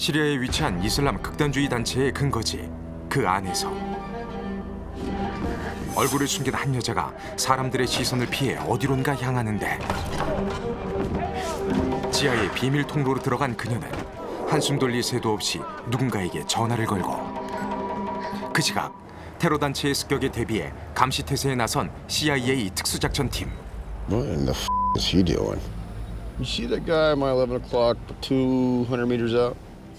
시리아에 위치한 이슬람 극단주의 단체의 근거지. 그 안에서 얼굴을 숨긴 한 여자가 사람들의 시선을 피해 어디론가 향하는데, 지하의 비밀 통로로 들어간 그녀는 한숨 돌릴 새도 없이 누군가에게 전화를 걸고, 그 시각 테러 단체의 습격에 대비해 감시 태세에 나선 CIA 특수작전팀. What in the is he doing? You see that guy at my 11 o'clock, 200 meters out?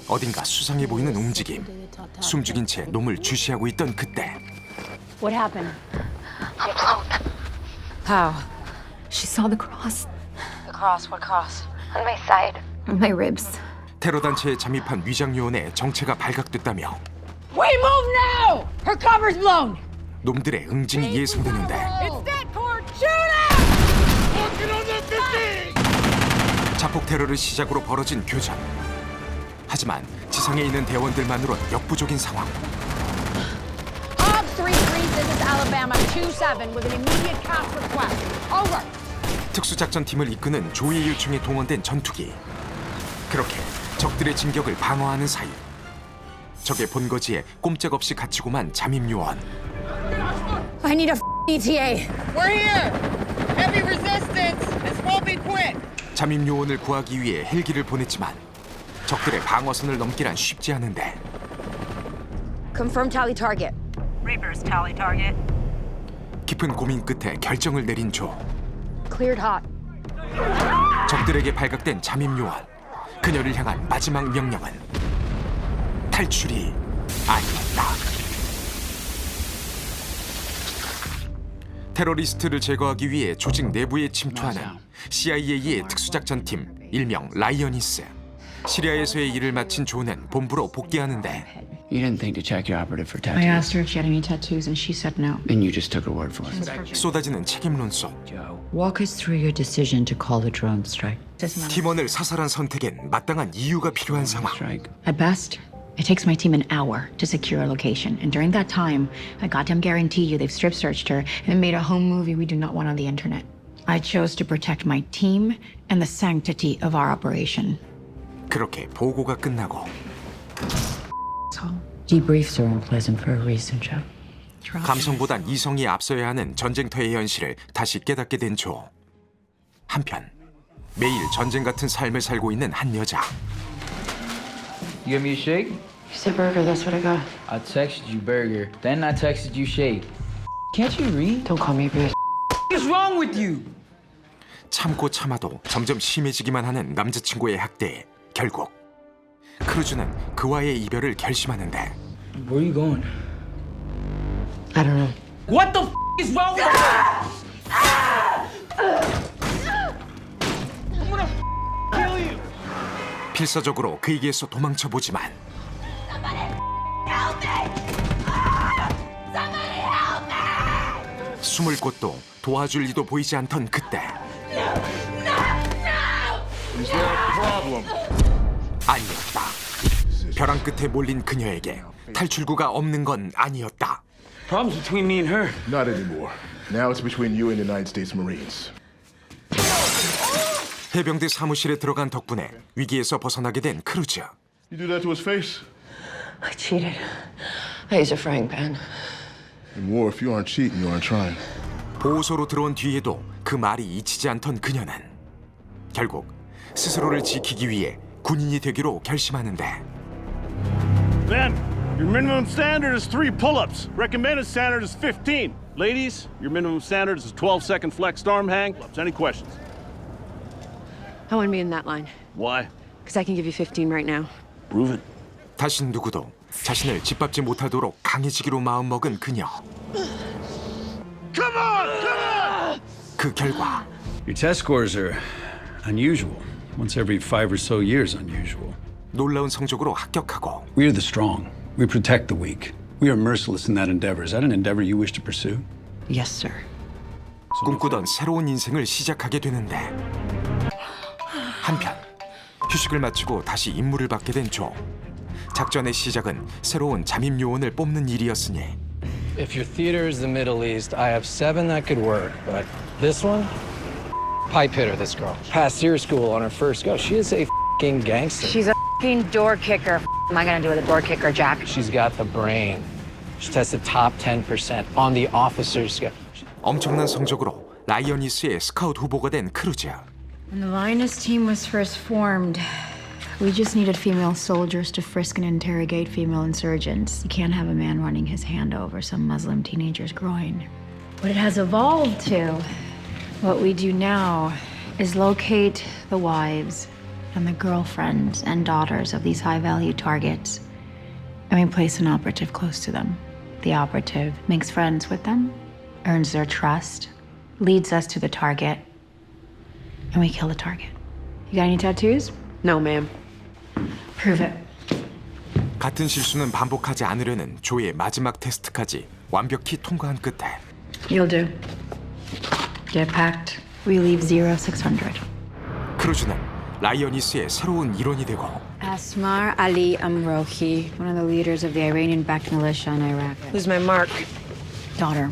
어딘가 수상해 보이는 움직임. 숨죽인 채 놈을 주시하고 있던 그때 What happened? I'm blown. How? She saw the cross. The cross, what cross? On my side. On my ribs. 테러 단체에 잠입한 위장 요원의 정체가 발각됐다며 We move now! Her cover's blown! 놈들의 응징이 예상되는데, It's that cord! Shoot it! 자폭 테러를 시작으로 벌어진 교전. 하지만 지상에 있는 대원들만으론 역부족인 상황. Hobbs 3-3, this is Alabama 2-7 with an immediate COPS request. Over. 특수작전팀을 이끄는 조이 요청에 동원된 전투기. 그렇게 적들의 진격을 방어하는 사이, 적의 본거지에 꼼짝없이 갇히고만 잠입요원. I need a ETA. We're here! Heavy resistance! This won't be quick! 잠입요원을 구하기 위해 헬기를 보냈지만 적들의 방어선을 넘기란 쉽지 않은데, Confirm tally target. Reaper's tally target. 깊은 고민 끝에 결정을 내린 조. Cleared hot. 적들에게 발각된 잠입요원. 그녀를 향한 마지막 명령은 탈출이 아니었다. 테러리스트를 제거하기 위해 조직 내부에 침투하는 CIA의 특수작전팀, 일명 라이어니스. 시리아에서의 일을 마친 조는 본부로 복귀하는데, You didn't think to check your operative for I tattoos. asked her if she had any tattoos and she said no. And you just took her word for it. 쏟아지는 책임론소. Joe. Walk us through your decision to call the drone strike. 팀원을 사살한 선택엔 마땅한 이유가 필요한 상황. Strike. At best, it takes my team an hour to secure a location. And during that time, I goddamn guarantee you they've strip searched her and made a home movie we do not want on the internet. I chose to protect my team and the sanctity of our operation. 그렇게 보고가 끝나고 So, debriefs are unpleasant for a reason, Joe. 감성보단 이성이 앞서야 하는 전쟁터의 현실을 다시 깨닫게 된 조. 한편 매일 전쟁 같은 삶을 살고 있는 한 여자. You give me a shake? You said burger, that's what I got. I texted you burger, then I texted you shake. Can't you read? Don't call me a bitch. What is wrong with you? 참고 참아도 점점 심해지기만 하는 남자친구의 학대에 결국 크루즈는 그와의 이별을 결심하는데, Where are you going? I don't know. What the is wrong with you? 필사적으로 그에게서 도망쳐보지만 숨을 곳도 도와줄 이도 보이지 않던 그때, 아니었다. 벼랑 끝에 몰린 그녀에게 탈출구가 없는 건 아니었다. Problems between me and her. Not anymore. Now it's between you and the United States Marines. 해병대 사무실에 들어간 덕분에 위기에서 벗어나게 된 크루즈. You do that to his face? I cheated. I used a frying pan. In war, if you aren't cheating, you aren't trying. 보호소로 들어온 뒤에도 그 말이 잊히지 않던 그녀는 결국 스스로를 지키기 위해 군인이 되기로 결심하는데, Men, your minimum standard is 3 pull-ups. Recommended standard is 15. Ladies, your minimum standard is a 12-second flexed arm hang. Any questions? I want to be in that line. Why? Because I can give you 15 right now. Prove it. 다신 누구도 자신을 짓밟지 못하도록 강해지기로 마음먹은 그녀. Come on! Come on! 그 결과 Your test scores are unusual. Once every 5 or so years unusual. 놀라운 성적으로 합격하고 We are the strong. We protect the weak. We are merciless in that endeavor. Is that an endeavor you wish to pursue? Yes, sir. 꿈꾸던 새로운 인생을 시작하게 되는데, 한편 휴식을 마치고 다시 임무를 받게 된 조. 작전의 시작은 새로운 잠입 요원을 뽑는 일이었으니 If your theater is the Middle East, I have 7 that could work, but this one? Pipe hitter, this girl. Passed ear school on her first go. She is a f***ing gangster. She's a F***ing door kicker. Am I gonna do with a door kicker, Jack? She's got the brain. She tested top 10% on the officer's scale. 엄청난 성적으로 라이어니스의 스카우트 후보가 된 크루즈. When the Lioness team was first formed, we just needed female soldiers to frisk and interrogate female insurgents. You can't have a man running his hand over some Muslim teenager's groin. What it has evolved to, what we do now, is locate the wives and the girlfriends and daughters of these high-value targets, and we place an operative close to them. The operative makes friends with them, earns their trust, leads us to the target, and we kill the target. You got any tattoos? No, ma'am. Prove it. 같은 실수는 반복하지 않으려는 조의 마지막 테스트까지 완벽히 통과한 끝에 You'll do. Get packed. We leave 0600. 크루즈는 라이어니스의 새로운 일원이 되고 Asmar Ali Amrohi, one of the leaders of the Iranian-backed militia in Iraq. Who's my mark? Daughter.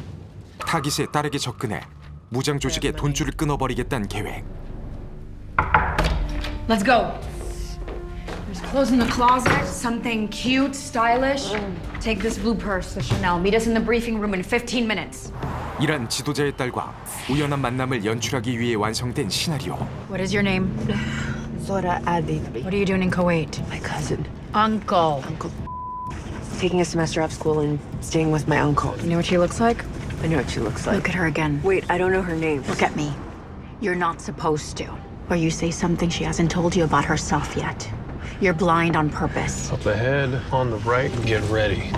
타깃의 딸에게 접근해 무장 조직의 돈줄을 끊어버리겠다는 계획. Let's go. There's clothes in the closet, something cute, stylish. Take this blue purse, the Chanel. Meet us in the briefing room in 15 minutes. 이란 지도자의 딸과 우연한 만남을 연출하기 위해 완성된 시나리오. What is your name? Zora Adi. What are you doing in Kuwait? My cousin. Uncle. Taking a semester off school and staying with my uncle. You know what she looks like? I know what she looks like. Look at her again. Wait, I don't know her name. Look at me. You're not supposed to. Or you say something she hasn't told you about herself yet. You're blind on purpose. Up ahead, on the right, get ready.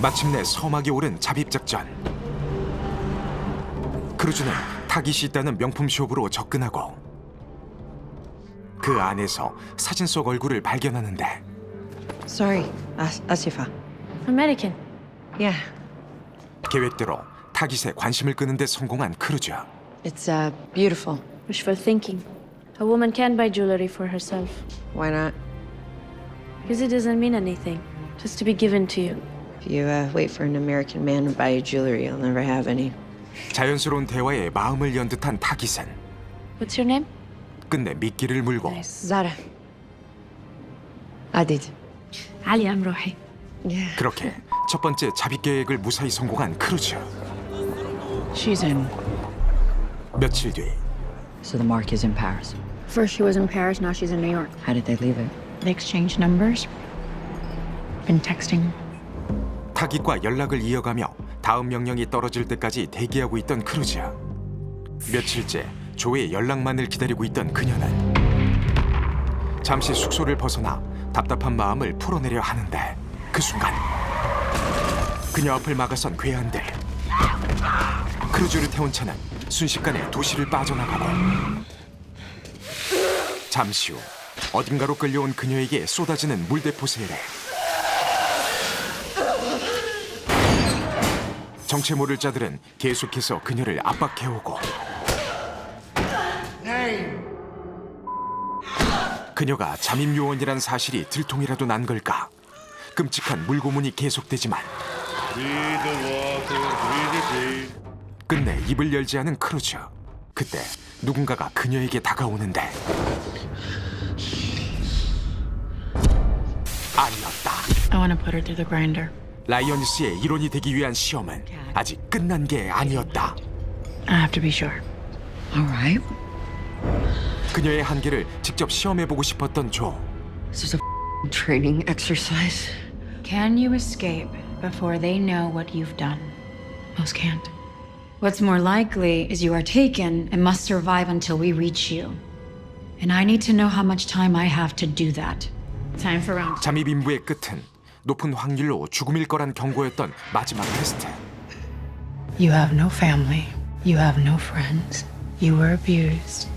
마침내 서막에 오른 잡입작전. 크루즈는 타깃이 있다는 명품 숍으로 접근하고 그 안에서 사진 속 얼굴을 발견하는데 Sorry, Asifa. American. Yeah. 계획대로 타깃의 관심을 끄는 데 성공한 크루즈. It's beautiful. Wishful thinking. A woman can't buy jewelry for herself. Why not? Because it doesn't mean anything. Just to be given to you. If you wait for an American man to buy you jewelry, you'll never have any. 자연스러운 대화에 마음을 연 듯한 타깃은 What's your name? 끝내 미끼를 물고 Zara. Adid. Ali Amrohi. Yeah. 그렇게 첫 번째 잡입 계획을 무사히 성공한 크루즈. She's in. 며칠 뒤 So the mark is in Paris. First she was in Paris, now she's in New York. How did they leave it? They exchanged numbers. Been texting. 타깃과 연락을 이어가며 다음 명령이 떨어질 때까지 대기하고 있던 크루즈. 며칠째 조의 연락만을 기다리고 있던 그녀는 잠시 숙소를 벗어나 답답한 마음을 풀어내려 하는데 그 순간 그녀 앞을 막아선 괴한들. 크루즈를 태운 차는 순식간에 도시를 빠져나가고 잠시 후 어딘가로 끌려온 그녀에게 쏟아지는 물대포 세례. 정체 모를 자들은 계속해서 그녀를 압박해오고 그녀가 잠입 요원이란 사실이 들통이라도 난 걸까? 끔찍한 물고문이 계속되지만 끝내 입을 열지 않은 크루즈. 그때 누군가가 그녀에게 다가오는데 아니었다. I want to put her through the grinder. 라이어니스의 일원이 되기 위한 시험은 아직 끝난 게 아니었다. I have to be sure. All right. 그녀의 한계를 직접 시험해보고 싶었던 조. This is a training exercise. Can you escape before they know what you've done? Most can't. What's more likely is you are taken and must survive until we reach you. And I need to know how much time I have to do that. Time for round. 잠입 임무의 끝은 높은 확률로 죽음일 거란 경고였던 마지막 테스트. You have no family. You have no friends. You were abused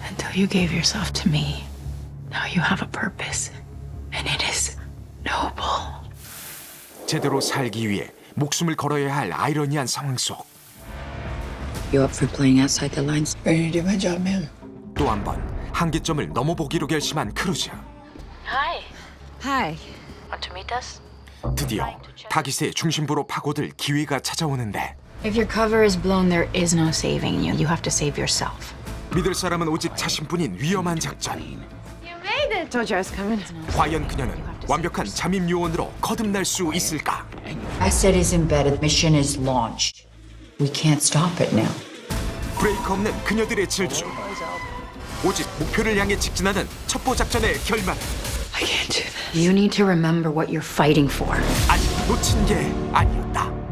until you gave yourself to me. Now you have a purpose, and it is noble. 제대로 살기 위해 목숨을 걸어야 할 아이러니한 상황 속 You up for playing outside the lines? Ready to do my job, ma'am. 또 한 번 한계점을 넘어보기로 결심한 크루즈. Hi. Hi. Want to meet us? 드디어 타깃의 중심부로 파고들 기회가 찾아오는데 If your cover is blown, there is no saving you. You have to save yourself. 믿을 사람은 오직 자신뿐인 위험한 작전. You made Told you I was coming. 과연 그녀는 완벽한 잠입 요원으로 거듭날 수 있을까? Asset is embedded. Mission is launched. We can't stop it now. 브레이크 없는 그녀들의 질주. 오직 목표를 향해 직진하는 첩보 작전의 결말. You need to remember what you're fighting for. 아직 놓친 게 아니었다.